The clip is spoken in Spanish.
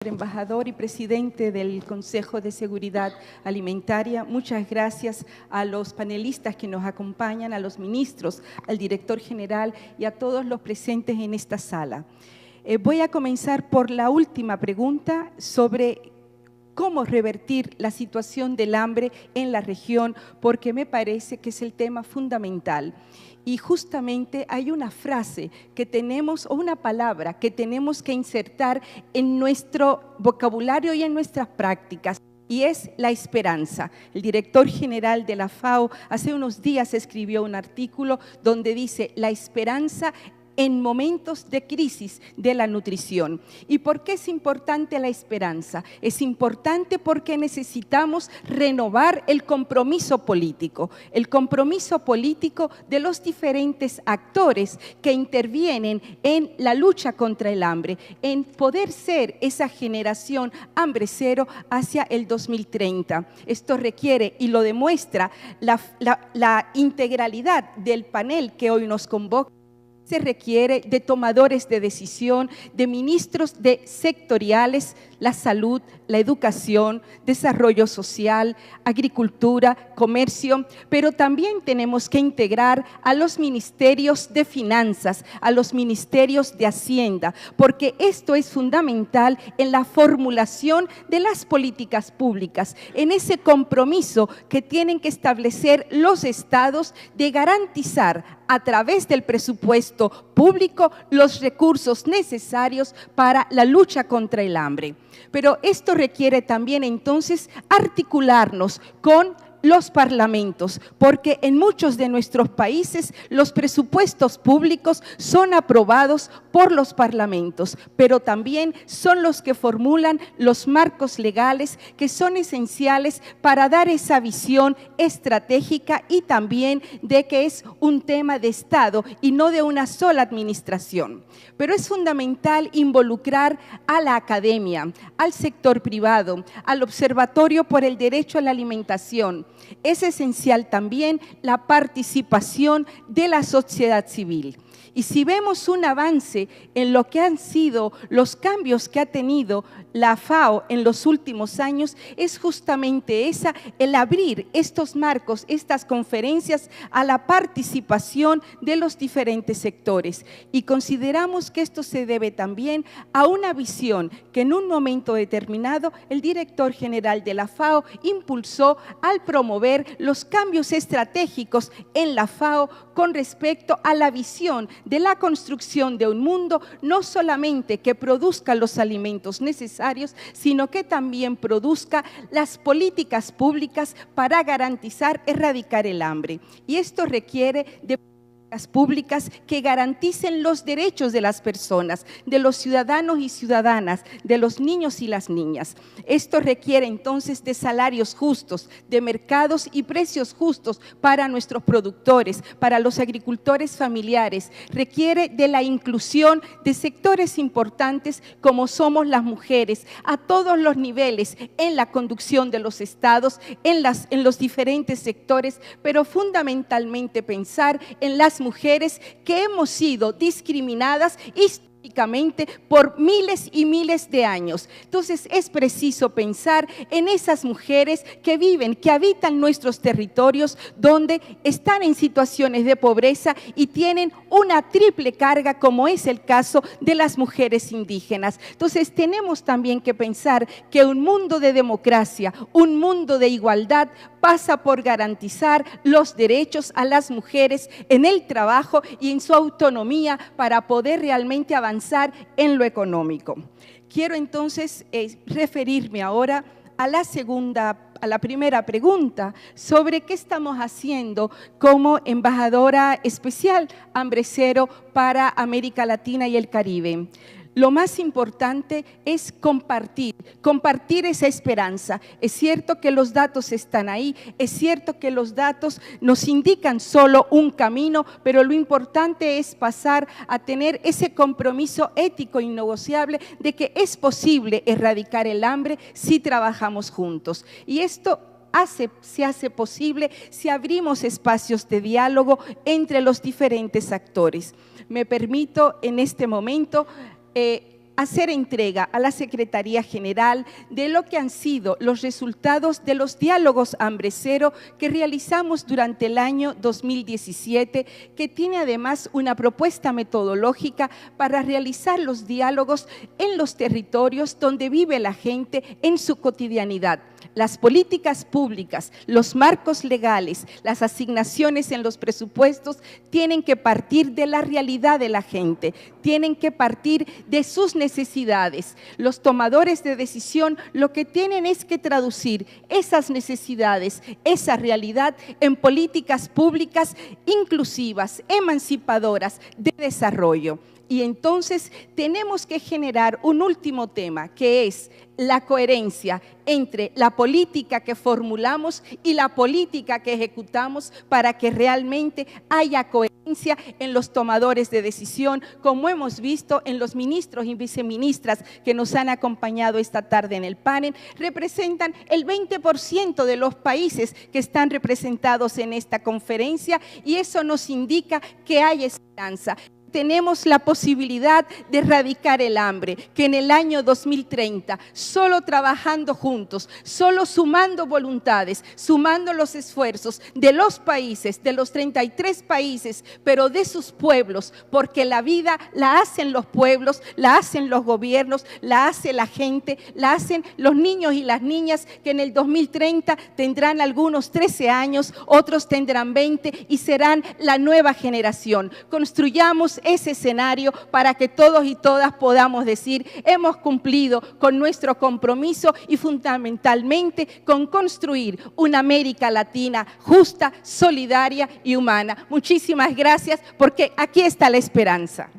Embajador y presidente del Consejo de Seguridad Alimentaria, muchas gracias a los panelistas que nos acompañan, a los ministros, al director general y a todos los presentes en esta sala. Voy a comenzar por la última pregunta sobre cómo revertir la situación del hambre en la región, porque me parece que es el tema fundamental. Y justamente hay una frase que tenemos, o una palabra que tenemos que insertar en nuestro vocabulario y en nuestras prácticas, y es la esperanza. El director general de la FAO hace unos días escribió un artículo donde dice la esperanza en momentos de crisis de la nutrición. ¿Y por qué es importante la esperanza? Es importante porque necesitamos renovar el compromiso político de los diferentes actores que intervienen en la lucha contra el hambre, en poder ser esa generación hambre cero hacia el 2030. Esto requiere, y lo demuestra, la integralidad del panel que hoy nos convoca. Se requiere de tomadores de decisión, de ministros sectoriales, la salud, la educación, desarrollo social, agricultura, comercio, pero también tenemos que integrar a los ministerios de finanzas, a los ministerios de Hacienda, porque esto es fundamental en la formulación de las políticas públicas, en ese compromiso que tienen que establecer los estados de garantizar a través del presupuesto público los recursos necesarios para la lucha contra el hambre. Pero esto requiere también entonces articularnos con los parlamentos, porque en muchos de nuestros países los presupuestos públicos son aprobados por los parlamentos, pero también son los que formulan los marcos legales que son esenciales para dar esa visión estratégica y también de que es un tema de Estado y no de una sola administración. Pero es fundamental involucrar a la academia, al sector privado, al Observatorio por el Derecho a la Alimentación. Es esencial también la participación de la sociedad civil. Y si vemos un avance en lo que han sido los cambios que ha tenido la FAO en los últimos años, es justamente el abrir estos marcos, estas conferencias a la participación de los diferentes sectores. Y consideramos que esto se debe también a una visión que en un momento determinado el director general de la FAO impulsó al promover los cambios estratégicos en la FAO con respecto a la visión de la construcción de un mundo no solamente que produzca los alimentos necesarios, sino que también produzca las políticas públicas para garantizar, erradicar el hambre. Y esto requiere de políticas públicas que garanticen los derechos de las personas, de los ciudadanos y ciudadanas, de los niños y las niñas. Esto requiere entonces de salarios justos, de mercados y precios justos para nuestros productores, para los agricultores familiares. Requiere de la inclusión de sectores importantes como somos las mujeres, a todos los niveles, en la conducción de los estados, en los diferentes sectores, pero fundamentalmente pensar en las mujeres que hemos sido discriminadas históricamente por miles y miles de años. Entonces es preciso pensar en esas mujeres que viven, que habitan nuestros territorios, donde están en situaciones de pobreza y tienen una triple carga, como es el caso de las mujeres indígenas. Entonces tenemos también que pensar que un mundo de democracia, un mundo de igualdad, pasa por garantizar los derechos a las mujeres en el trabajo y en su autonomía para poder realmente avanzar en lo económico. Quiero entonces referirme ahora a la primera pregunta sobre qué estamos haciendo como embajadora especial Hambre Cero para América Latina y el Caribe. Lo más importante es compartir esa esperanza. Es cierto que los datos están ahí, es cierto que los datos nos indican solo un camino, pero lo importante es pasar a tener ese compromiso ético innegociable de que es posible erradicar el hambre si trabajamos juntos. Y esto se hace posible si abrimos espacios de diálogo entre los diferentes actores. Me permito en este momento hacer entrega a la Secretaría General de lo que han sido los resultados de los diálogos Hambre Cero que realizamos durante el año 2017, que tiene además una propuesta metodológica para realizar los diálogos en los territorios donde vive la gente en su cotidianidad. Las políticas públicas, los marcos legales, las asignaciones en los presupuestos tienen que partir de la realidad de la gente, tienen que partir de sus necesidades. Los tomadores de decisión lo que tienen es que traducir esas necesidades, esa realidad en políticas públicas inclusivas, emancipadoras, de desarrollo. Y entonces tenemos que generar un último tema, que es la coherencia entre la política que formulamos y la política que ejecutamos para que realmente haya coherencia en los tomadores de decisión, como hemos visto en los ministros y viceministras que nos han acompañado esta tarde en el panel. Representan el 20% de los países que están representados en esta conferencia y eso nos indica que hay esperanza. Tenemos la posibilidad de erradicar el hambre, que en el año 2030, solo trabajando juntos, solo sumando voluntades, sumando los esfuerzos de los países, de los 33 países, pero de sus pueblos, porque la vida la hacen los pueblos, la hacen los gobiernos, la hace la gente, la hacen los niños y las niñas que en el 2030 tendrán algunos 13 años, otros tendrán 20 y serán la nueva generación. Construyamos ese escenario para que todos y todas podamos decir hemos cumplido con nuestro compromiso y fundamentalmente con construir una América Latina justa, solidaria y humana. Muchísimas gracias porque aquí está la esperanza.